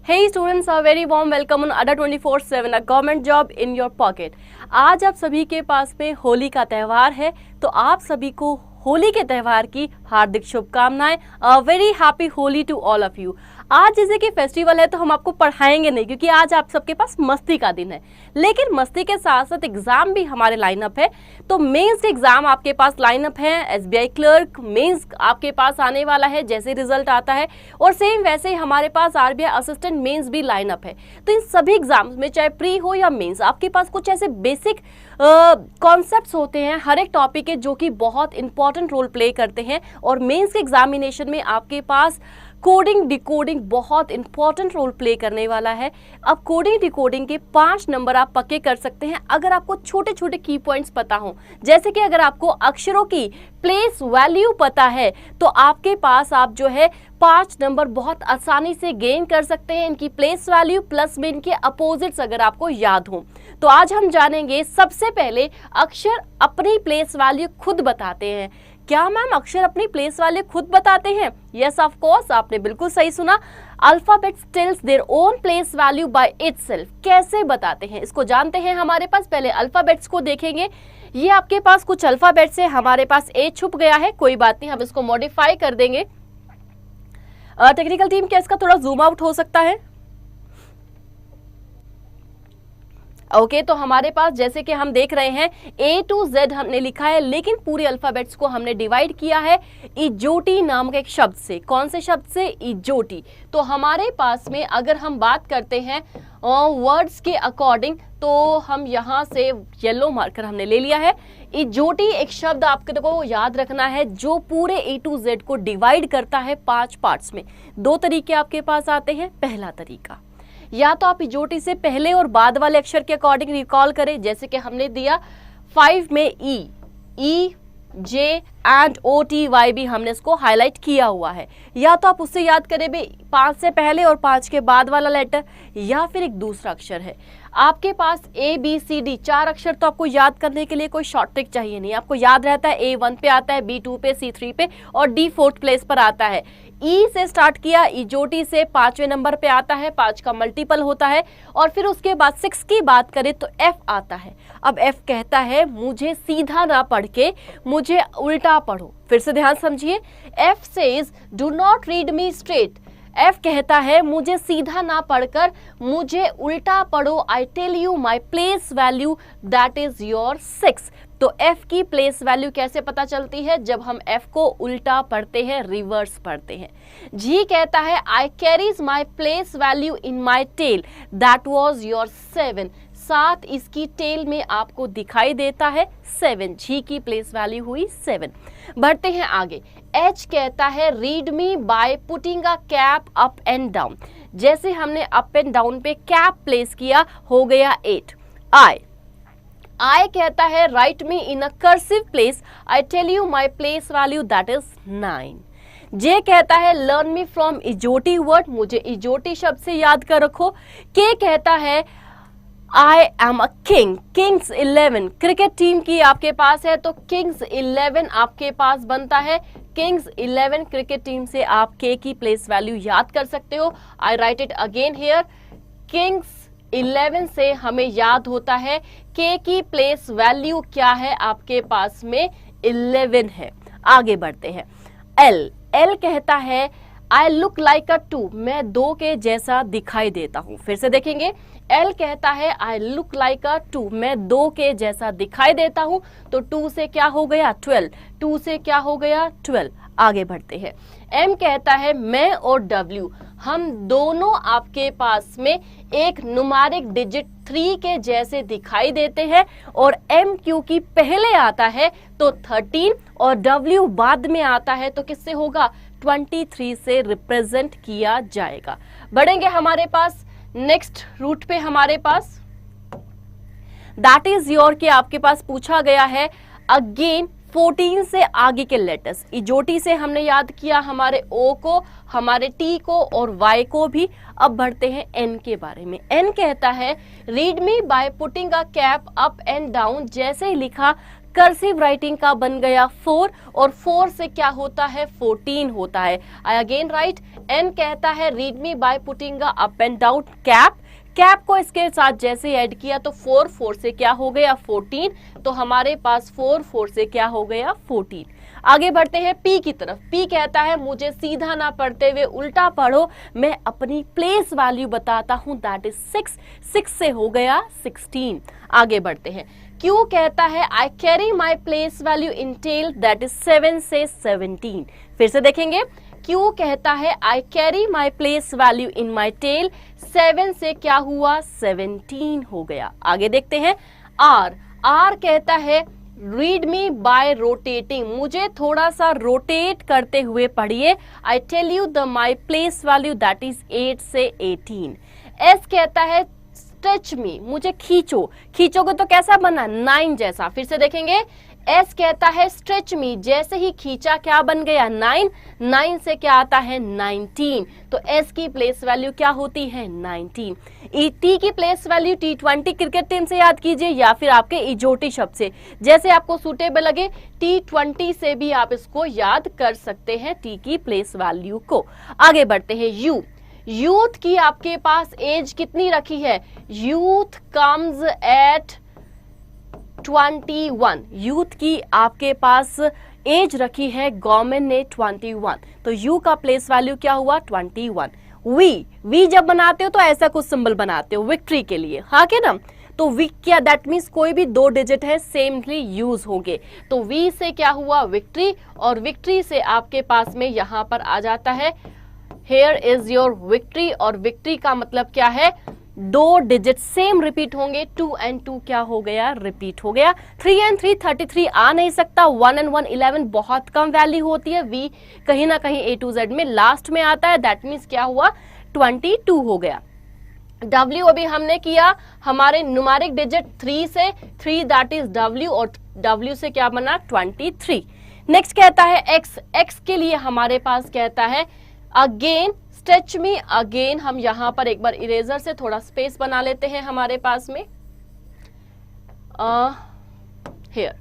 Hey students, a very warm welcome on Adda 24/7, a government job in your pocket। आज आप सभी के पास में होली का त्यौहार है, तो आप सभी को होली के त्यौहार की हार्दिक शुभकामनाएं। A very happy Holi to all of you. आज जैसे कि फेस्टिवल है तो हम आपको पढ़ाएंगे नहीं, क्योंकि आज आप सबके पास मस्ती का दिन है, लेकिन मस्ती के साथ साथ एग्जाम भी हमारे लाइनअप है। तो मेंस एग्जाम आपके पास लाइनअप है, एसबीआई क्लर्क मेंस आपके पास आने वाला है जैसे रिजल्ट आता है, और सेम वैसे ही हमारे पास आरबीआई असिस्टेंट मेंस भी लाइनअप है। तो इन सभी एग्जाम्स में चाहे प्री हो या मेंस, आपके पास कुछ ऐसे बेसिक कॉन्सेप्ट्स होते हैं हर एक टॉपिक के, जो कि बहुत इंपॉर्टेंट रोल प्ले करते हैं। और मेंस के एग्जामिनेशन में आपके पास कोडिंग डिकोडिंग बहुत इंपॉर्टेंट रोल प्ले करने वाला है। अब कोडिंग डिकोडिंग के 5 नंबर आप पक्के कर सकते हैं अगर आपको छोटे छोटे की पॉइंट्स पता हो। जैसे कि अगर आपको अक्षरों की प्लेस वैल्यू पता है तो आपके पास आप जो है 5 नंबर बहुत आसानी से गेन कर सकते हैं, इनकी प्लेस वैल्यू प्लस में इनके अपोजिट्स अगर आपको याद हो। तो आज हम जानेंगे सबसे पहले अक्षर अपनी प्लेस वैल्यू खुद बताते हैं। क्या मैम अक्षर अपनी प्लेस वैल्यू खुद बताते हैं? यस ऑफ कोर्स, आपने बिल्कुल सही सुना। Alphabets tells their own place value by itself. कैसे बताते हैं इसको जानते हैं। हमारे पास पहले अल्फाबेट्स को देखेंगे। ये आपके पास कुछ अल्फाबेट्स है, हमारे पास ए छुप गया है, कोई बात नहीं, हम इसको मॉडिफाई कर देंगे। टेक्निकल टीम, क्या इसका थोड़ा जूम आउट हो सकता है? ओके, तो हमारे पास जैसे कि हम देख रहे हैं A to Z हमने लिखा है, लेकिन पूरे अल्फाबेट्स को हमने डिवाइड किया है इजोटी नामक एक शब्द से। कौन से शब्द से? इजोटी। तो हमारे पास में अगर हम बात करते हैं वर्ड्स के अकॉर्डिंग, तो हम यहाँ से येलो मार्कर हमने ले लिया है। इजोटी एक शब्द आपको याद रखना है जो पूरे A to Z को डिवाइड करता है 5 पार्ट्स में। 2 तरीके आपके पास आते हैं। पहला तरीका, या तो आप इजोटी से पहले और बाद वाले अक्षर के अकॉर्डिंग रिकॉल करें, जैसे कि हमने दिया 5 में E J and O T Y भी हमने इसको हाईलाइट किया हुआ है। या तो आप उससे याद करें भी 5 से पहले और 5 के बाद वाला लेटर, या फिर एक दूसरा अक्षर है। आपके पास ए बी सी डी 4 अक्षर, तो आपको याद करने के लिए कोई शॉर्ट ट्रिक चाहिए नहीं, आपको याद रहता है। ए 1 पे आता है, बी 2 पे, सी 3 पे और डी 4th प्लेस पर आता है। ई से स्टार्ट किया, इजोटी से 5वें नंबर पे आता है, 5 का मल्टीपल होता है। और फिर उसके बाद 6 की बात करें तो एफ आता है। अब एफ कहता है मुझे सीधा ना पढ़ के मुझे उल्टा पढ़ो। फिर से ध्यान समझिए, F says do not read me straight. F कहता है मुझे सीधा ना पढ़कर मुझे उल्टा पढ़ो। I tell you my place value that is your 6। तो एफ की प्लेस वैल्यू कैसे पता चलती है? जब हम एफ को उल्टा पढ़ते हैं, रिवर्स पढ़ते हैं। जी कहता है I carries my place value in my tail that was your 7। 7 इसकी टेल में आपको दिखाई देता है 7। जी की प्लेस वैल्यू हुई 7। बढ़ते हैं आगे। एच कहता है read me by putting a cap up and down. जैसे हमने अप एंड डाउन पे कैप प्लेस किया, हो गया 8। आई कहता है write me in a cursive place. I tell you my place value that is 9। J कहता है लर्न मी फ्रॉम इजोटी वर्ड। मुझे इजोटी शब्द से याद कर रखो। के कहता है I am a king. Kings 11 cricket team की आपके पास है, तो किंग्स 11 आपके पास बनता है। किंग्स 11 क्रिकेट टीम से आप के की प्लेस वैल्यू याद कर सकते हो। I write it again here. Kings 11 से हमें याद होता है के की प्लेस वैल्यू क्या है, आपके पास में 11 है। आगे बढ़ते हैं। एल कहता है आई लुक लाइक अ 2। मैं 2 के जैसा दिखाई देता हूं। फिर से देखेंगे, एल कहता है आई लुक लाइक अ 2। मैं 2 के जैसा दिखाई देता हूं। तो 2 से क्या हो गया? 12। 2 से क्या हो गया? 12। आगे बढ़ते हैं। एम कहता है मैं और डब्ल्यू हम दोनों आपके पास में एक न्यूमेरिक डिजिट 3 के जैसे दिखाई देते हैं, और एम क्योंकि पहले आता है तो 13 और डब्ल्यू बाद में आता है तो किससे होगा? 23 से रिप्रेजेंट किया जाएगा। बढ़ेंगे हमारे पास नेक्स्ट रूट पे। हमारे पास दैट इज योर के आपके पास पूछा गया है अगेन 14 से आगे के लेटर्स। इजोटी से हमने याद किया हमारे ओ को, हमारे टी को और वाई को भी। अब बढ़ते हैं एन के बारे में। एन कहता है read me by putting a cap up and down. जैसे ही लिखा कर्सिव राइटिंग का बन गया 4 और 4 से क्या होता है 14 होता है। आई अगेन राइट, एन कहता है read me by putting up and down cap, cap को इसके साथ जैसे ऐड किया तो 4 4 से क्या हो गया 14, तो हमारे पास 4 4 से क्या हो गया 14। आगे बढ़ते हैं पी की तरफ। पी कहता है मुझे सीधा ना पढ़ते हुए उल्टा पढ़ो, मैं अपनी प्लेस वैल्यू बताता हूं, दैट इज 6, 6 से हो गया 16। आगे बढ़ते हैं। क्यू कहता है I carry my place value in tail, that is 7 से 17। फिर से देखेंगे, क्यू कहता है I carry my place value in my tail, 7 से क्या हुआ 17 हो गया। आगे देखते हैं आर, आर कहता है रीड मी बाय रोटेटिंग, मुझे थोड़ा सा रोटेट करते हुए पढ़िए, I tell you the my place value that is 8 से 18। एस कहता है स्ट्रेच मी, मुझे खींचो, खींचोगे तो कैसा बना 9 जैसा। फिर से देखेंगे, एस कहता है स्ट्रेच मी, जैसे ही खींचा क्या बन गया 9, 9 से क्या आता है 19, तो एस की प्लेस वैल्यू क्या होती है 19। टी की place value T20 cricket team से याद कीजिए या फिर आपके इजोटी शब्द से, जैसे आपको सूटेबल लगे। T20 से भी आप इसको याद कर सकते हैं टी की प्लेस वैल्यू को। आगे बढ़ते हैं यू, यूथ की आपके पास एज कितनी रखी है, यूथ कम्स एट 21, यूथ की आपके पास एज रखी है गवर्नमेंट ने 21, तो यू का प्लेस वैल्यू क्या हुआ 21। वी जब बनाते हो तो ऐसा कुछ सिंबल बनाते हो विक्ट्री के लिए, हाँ के ना, तो वी क्या दैट मीन्स कोई भी 2 डिजिट है सेमली यूज होंगे, तो वी से क्या हुआ विक्ट्री, और विक्ट्री से आपके पास में यहां पर आ जाता है हेयर इज योर विक्ट्री, और विक्ट्री का मतलब क्या है 2 डिजिट सेम रिपीट होंगे, 2 and 2 क्या हो गया रिपीट हो गया। 3 and 3 33 आ नहीं सकता, 1 and 1 11 बहुत कम वैल्यू होती है, वी कहीं ना कहीं A to Z में लास्ट में आता है, दैट मीन्स क्या हुआ 22 हो गया। W अभी हमने किया हमारे न्यूमेरिक डिजिट 3 से, 3 दैट इज W, और W से क्या बना 23। नेक्स्ट कहता है X, X के लिए हमारे पास कहता है अगेन स्ट्रेच मी, अगेन हम यहां पर एक बार इरेजर से थोड़ा स्पेस बना लेते हैं हमारे पास में। हियर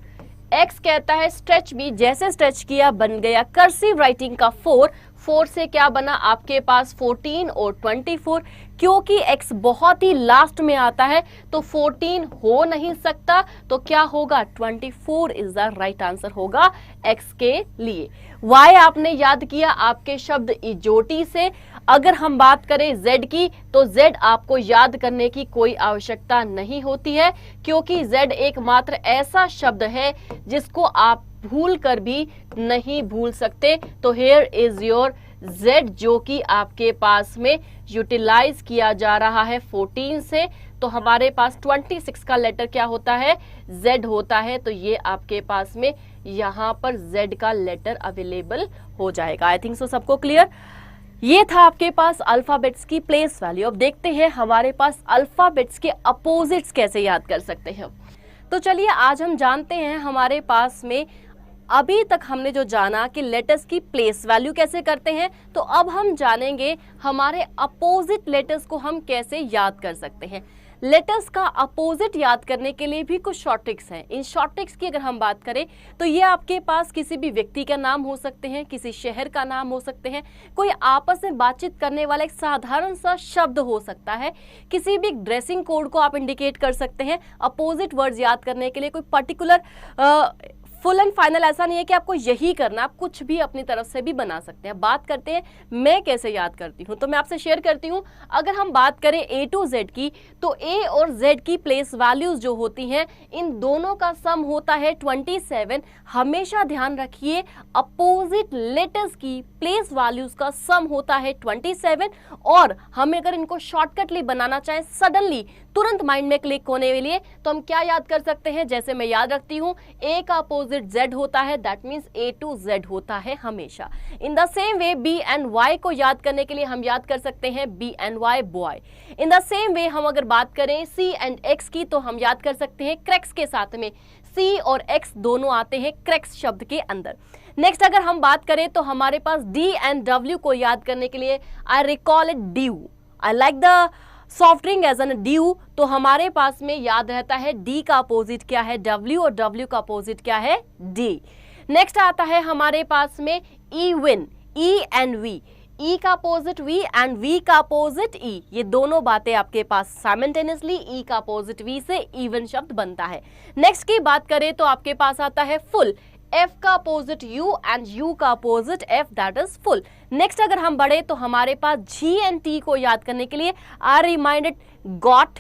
एक्स कहता है स्ट्रेच मी, जैसे स्ट्रेच किया बन गया कर्सिव राइटिंग का 4, 4 से क्या बना आपके पास 14 और 24, क्योंकि x बहुत ही लास्ट में आता है तो 14 हो नहीं सकता, तो क्या होगा 24 इज द राइट आंसर होगा x के लिए। y आपने याद किया आपके शब्द इजोटी से। अगर हम बात करें z की तो z आपको याद करने की कोई आवश्यकता नहीं होती है, क्योंकि z एकमात्र ऐसा शब्द है जिसको आप भूल कर भी नहीं भूल सकते। तो हेयर इज योर z, जो कि आपके पास में यूटिलाइज किया जा रहा है 14 से, तो हमारे पास 26 का लेटर क्या होता है z होता है, तो ये आपके पास में यहाँ पर z का लेटर अवेलेबल हो जाएगा। आई थिंक सो सबको क्लियर। ये था आपके पास अल्फाबेट्स की प्लेस वैल्यू। अब देखते हैं हमारे पास अल्फाबेट्स के अपोजिट्स कैसे याद कर सकते हैं। तो चलिए आज हम जानते हैं हमारे पास में अभी तक हमने जो जाना कि लेटर्स की प्लेस वैल्यू कैसे करते हैं, तो अब हम जानेंगे हमारे अपोजिट लेटर्स को हम कैसे याद कर सकते हैं। लेटर्स का अपोजिट याद करने के लिए भी कुछ शॉर्ट ट्रिक्स हैं। इन शॉर्ट ट्रिक्स की अगर हम बात करें तो ये आपके पास किसी भी व्यक्ति का नाम हो सकते हैं, किसी शहर का नाम हो सकते हैं, कोई आपस में बातचीत करने वाला एक साधारण सा शब्द हो सकता है, किसी भी ड्रेसिंग कोड को आप इंडिकेट कर सकते हैं। अपोजिट वर्ड्स याद करने के लिए कोई पर्टिकुलर फुल एंड फाइनल ऐसा नहीं है कि आपको यही करना, आप कुछ भी अपनी तरफ से भी बना सकते हैं। बात करते हैं मैं कैसे याद करती हूँ, तो मैं आपसे शेयर करती हूँ। अगर हम बात करें A to Z की, तो A और Z की प्लेस वैल्यूज जो होती हैं, इन दोनों का सम होता है 27। हमेशा ध्यान रखिए अपोजिट लेटर्स की प्लेस वैल्यूज का सम होता है 27, और हमें अगर इनको शॉर्टकटली बनाना चाहें, सडनली तुरंत माइंड में क्लिक होने के लिए, तो हम क्या याद कर सकते हैं, जैसे मैं याद रखती हूँ A का अपोजिट Z होता है, that means A to Z होता है हमेशा। In the same way B and Y को याद करने के लिए हम याद कर सकते हैं B and Y boy. In the same way हम अगर बात करें C and X की, तो हम याद कर सकते हैं क्रैक्स के साथ में, C और X दोनों आते हैं क्रैक्स शब्द के अंदर। नेक्स्ट अगर हम बात करें तो हमारे पास D and W को याद करने के लिए I recall it dew, I like the soft drink as an dew, तो हमारे पास में याद रहता है डी का अपोजिट क्या है, डब्ल्यू, और डब्ल्यू का अपोजिट क्या है, डी। नेक्स्ट आता है हमारे पास में इवन, ई एंड वी, ई का अपोजिट वी एंड वी का अपोजिट ई, ये दोनों बातें आपके पास साइमल्टेनियसली, ई का अपोजिट वी से इवन शब्द बनता है। नेक्स्ट की बात करें तो आपके पास आता है फुल, एफ का अपोजिट यू एंड यू का opposite F, that is full. Next अगर हम बढ़े तो हमारे पास जी एंड टी को याद करने के लिए आर रिमाइंडेड गॉट,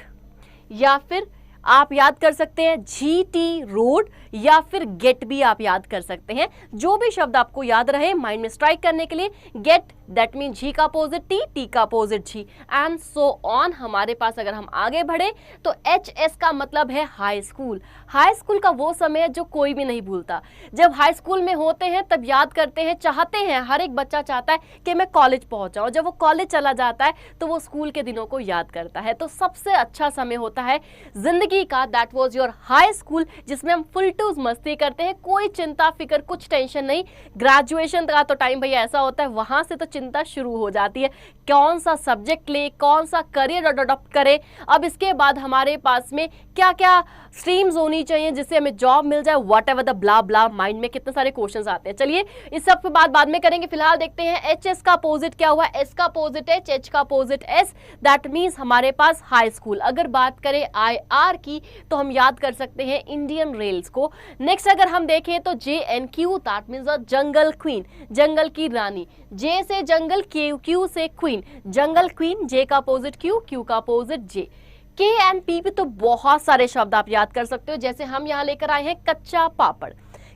या फिर आप याद कर सकते हैं जी टी रोड, या फिर गेट भी आप याद कर सकते हैं। जो भी शब्द आपको याद रहे माइंड में स्ट्राइक करने के लिए, गेट दैट मीन जी का अपोजिट टी, टी का opposite G, and so on. हमारे पास अगर हम आगे बढ़े तो एच एस का मतलब है हाई स्कूल। हाई स्कूल का वो समय है जो कोई भी नहीं भूलता। जब हाई स्कूल में होते हैं तब याद करते हैं, चाहते हैं, हर एक बच्चा चाहता है कि मैं कॉलेज पहुंच जाऊं। जब वो कॉलेज चला जाता है तो वो स्कूल के दिनों को याद करता है। तो सबसे अच्छा समय होता है जिंदगी का, that was your high school, जिसमें हम फुल टूज मस्ती करते हैं, कोई चिंता फिक्र कुछ टेंशन नहीं। ग्रेजुएशन का तो टाइम भैया ऐसा होता है, वहां से तो चिंता शुरू हो जाती है, कौन सा सब्जेक्ट ले, कौन सा करियर अडॉप्ट करें। अब इसके बाद हमारे पास में क्या क्या स्ट्रीम्स होनी चाहिए जिससे हमें जॉब मिल जाए, what ever the blah blah, mind में कितने सारे क्वेश्चंस आते हैं। चलिए इस सब के बाद में करेंगे। फिलहाल देखते हैं एच एस का अपोजिट क्या हुआ, एस का अपोजिट एच, एच का अपोजिट एस, दैट मीन्स हमारे पास हाई स्कूल। अगर बात करें आई आर की तो हम याद कर सकते हैं इंडियन रेल्स को। नेक्स्ट अगर हम देखें तो J N Q, that means jungle queen, jungle की रानी। जे से जंगल, क्यू, क्यू से क्वीन, जंगल क्वीन, जे का अपोजिट क्यू, क्यू का opposite J. K and P पे तो बहुत सारे शब्द आप याद कर सकते हो, जैसे हम यहाँ लेकर आए हैं कच्चा पापड़।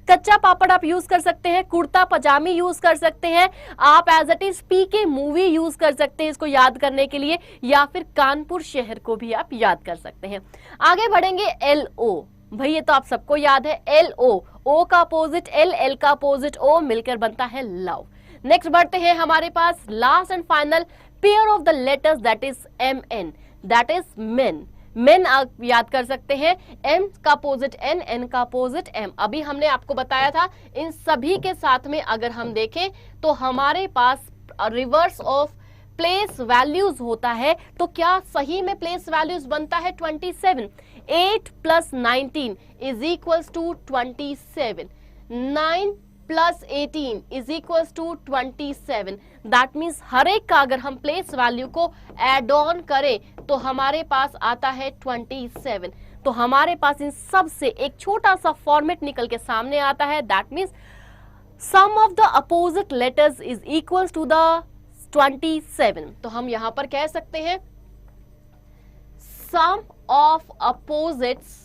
कच्चा पापड़ आप यूज कर सकते हैं, कुर्ता पजामी यूज कर सकते हैं, आप एज इट इज पी के मूवी यूज कर सकते हैं इसको याद करने के लिए, या फिर कानपुर शहर को भी आप याद कर सकते हैं। आगे बढ़ेंगे एल ओ, भाई ये तो आप सबको याद है, एल ओ का अपोजिट एल, एल का अपोजिट ओ, मिलकर बनता है लव। नेक्स्ट बढ़ते हैं हमारे पास last and final pair of the letters, that is M N, that is men. Men आप याद कर सकते हैं, एम का अपोजिट एन, एन का अपोजिट एम। अभी हमने आपको बताया था इन सभी के साथ में अगर हम देखें तो हमारे पास रिवर्स ऑफ प्लेस वैल्यूज होता है। तो क्या सही में प्लेस वैल्यूज बनता है 27, 8 + 19 is equals to 27, 9 + 18 is equals to 27। That means हर एक का अगर हम प्लेस वैल्यू को एड ऑन करें तो हमारे पास आता है 27। तो हमारे पास इन सब से एक छोटा सा फॉर्मेट निकल के सामने आता है, that means sum of the opposite letters is equals to the 27। तो हम यहां पर कह सकते हैं sum of opposites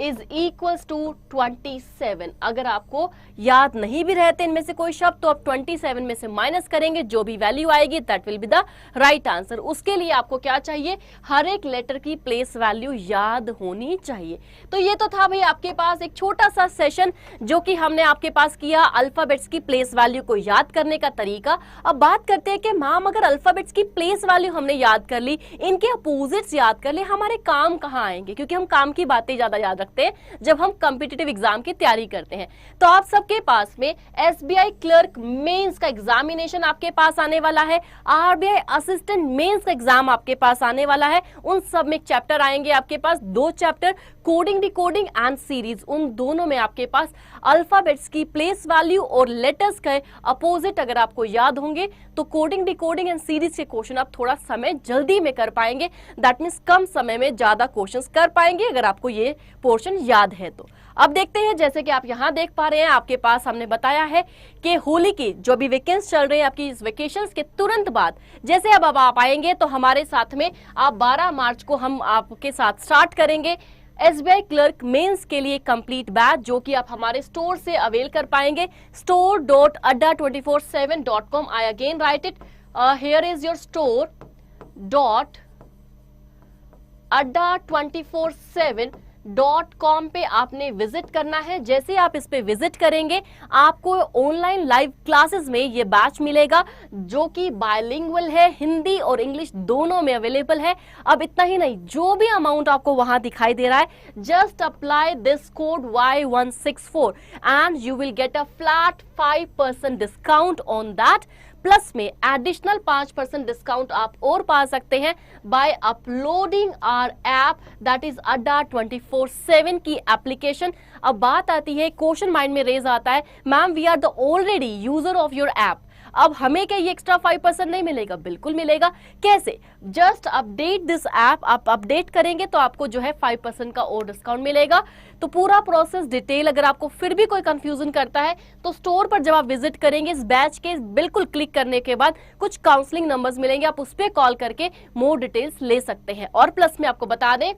is equals to 27। अगर आपको याद नहीं भी रहते इनमें से कोई शब्द तो आप 27 में से माइनस करेंगे, जो भी वैल्यू आएगी that will be the right answer. उसके लिए आपको क्या चाहिए, हर एक लेटर की प्लेस वैल्यू याद होनी चाहिए। तो ये तो था भाई आपके पास एक छोटा सा सेशन जो कि हमने आपके पास किया अल्फाबेट्स की प्लेस वैल्यू को याद करने का तरीका। अब बात करते हैं कि मैम अगर अल्फाबेट्स की प्लेस वैल्यू हमने याद कर ली, इनके अपोजिट्स याद कर ले, हमारे काम कहाँ आएंगे, क्योंकि हम काम की बातें ज्यादा याद जब हम कॉम्पिटिटिव एग्जाम की तैयारी करते हैं। तो आप सबके पास में एसबीआई क्लर्क मेंस का एग्जामिनेशन आपके पास आने वाला है, आरबीआई असिस्टेंट मेंस का एग्जाम आपके पास आने वाला है। उन सब में चैप्टर आएंगे आपके पास, 2 chapter, coding decoding and series. उन दोनों में आपके पास अल्फाबेट्स की प्लेस वैल्यू और लेटर्स के अपोजिट अगर आपको याद होंगे तो कोडिंग डिकोडिंग एंड सीरीज के क्वेश्चन आप थोड़ा समय जल्दी में कर पाएंगे। दैट मीन्स कम समय में ज्यादा क्वेश्चंस कर पाएंगे अगर आपको ये पोर्शन याद है तो। अब देखते हैं, जैसे कि आप यहाँ देख पा रहे हैं आपके पास हमने बताया है कि होली की जो भी वेकेशंस चल रहे हैं आपकी इस वेकेशंस के तुरंत बाद जैसे अब आप आएंगे तो हमारे साथ में आप 12 मार्च को हम आपके साथ स्टार्ट करेंगे एसबीआई क्लर्क मेंस के लिए कंप्लीट बैच, जो कि आप हमारे स्टोर से अवेल कर पाएंगे, store.adda247.com। I again right it, here is your store.adda247.com पे आपने विजिट करना है। जैसे आप इस पे विजिट करेंगे आपको ऑनलाइन लाइव क्लासेस में ये बैच मिलेगा जो कि बायलिंगुअल है, हिंदी और इंग्लिश दोनों में अवेलेबल है। अब इतना ही नहीं, जो भी अमाउंट आपको वहां दिखाई दे रहा है, just apply this code Y164 and you will get a flat 5% discount on that. Plus में एडिशनल 5% डिस्काउंट आप और पा सकते हैं by uploading our app that is Adda 24/7 की एप्लीकेशन। अब बात आती है, क्वेश्चन माइंड में रेज आता है, ma'am we are the already user of your app, अब हमें क्या ये एक्स्ट्रा 5% नहीं मिलेगा? बिल्कुल मिलेगा। कैसे? जस्ट अपडेट दिस ऐप, आप अपडेट करेंगे तो आपको जो है 5% का और डिस्काउंट मिलेगा। तो पूरा प्रोसेस डिटेल, अगर आपको फिर भी कोई कंफ्यूजन करता है तो स्टोर पर जब आप विजिट करेंगे इस बैच के बिल्कुल क्लिक करने के बाद कुछ काउंसलिंग नंबर्स मिलेंगे, आप उस पर कॉल करके मोर डिटेल्स ले सकते हैं। और प्लस में आपको बता दें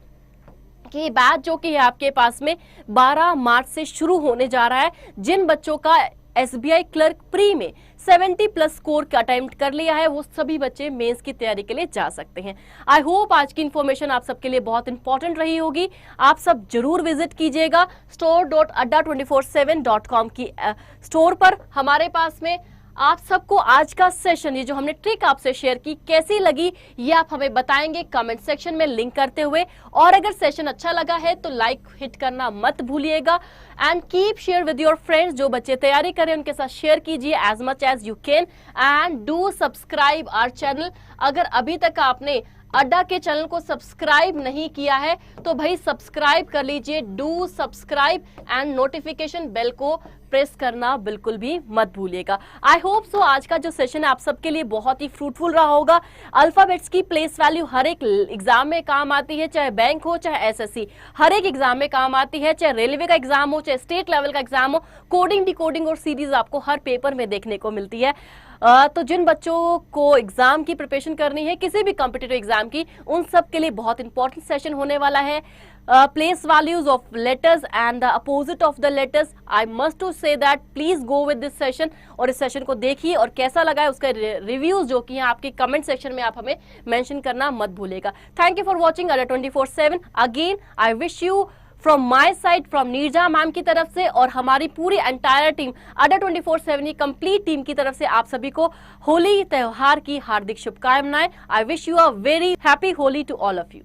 कि बैच जो कि आपके पास में 12 मार्च से शुरू होने जा रहा है। जिन बच्चों का SBI क्लर्क प्री में 70+ स्कोर का अटेम्प्ट कर लिया है वो सभी बच्चे मेंस की तैयारी के लिए जा सकते हैं। आई होप आज की इन्फॉर्मेशन आप सबके लिए बहुत इंपॉर्टेंट रही होगी। आप सब जरूर विजिट कीजिएगा store.adda247.com की स्टोर पर। हमारे पास में आप सबको आज का सेशन, ये जो हमने ट्रिक आपसे शेयर की, कैसी लगी ये आप हमें बताएंगे कमेंट सेक्शन में लिंक करते हुए। और अगर सेशन अच्छा लगा है तो लाइक हिट करना मत भूलिएगा and keep share with your friends. जो बच्चे तैयारी करें उनके साथ शेयर कीजिए as much as you can and do subscribe our channel. अगर अभी तक आपने अड्डा के चैनल को सब्सक्राइब नहीं किया है तो भाई सब्सक्राइब कर लीजिए, do subscribe and notification bell को प्रेस करना बिल्कुल भी मत भूलिएगा। आई होप सो आज का जो सेशन है आप सबके लिए बहुत ही फ्रूटफुल रहा होगा। अल्फाबेट्स की प्लेस वैल्यू हर एक एग्जाम में काम आती है, चाहे बैंक हो चाहे SSC, हर एक एग्जाम में काम आती है, चाहे रेलवे का एग्जाम हो चाहे स्टेट लेवल का एग्जाम हो। कोडिंग, डिकोडिंग और सीरीज आपको हर पेपर में देखने को मिलती है। तो जिन बच्चों को एग्जाम की प्रिपरेशन करनी है, किसी भी कॉम्पिटिटिव एग्जाम की, उन सब के लिए बहुत इंपॉर्टेंट सेशन होने वाला है। Place values of letters and the opposite of the letters. I must to say that please go with this session और इस सेशन को देखिए और कैसा लगा है उसका रिव्यूज जो कि आपके कमेंट सेक्शन में आप हमें मेंशन करना मत भूलिएगा। थैंक यू फॉर वॉचिंग अड्डा 24/7। Again I wish you from my side, from Neerja ma'am की तरफ से और हमारी पूरी एंटायर टीम अड्डा 24/7 की कंप्लीट टीम की तरफ से आप सभी को होली त्योहार की हार्दिक शुभकामनाएं। I wish you a very happy Holi to all of you.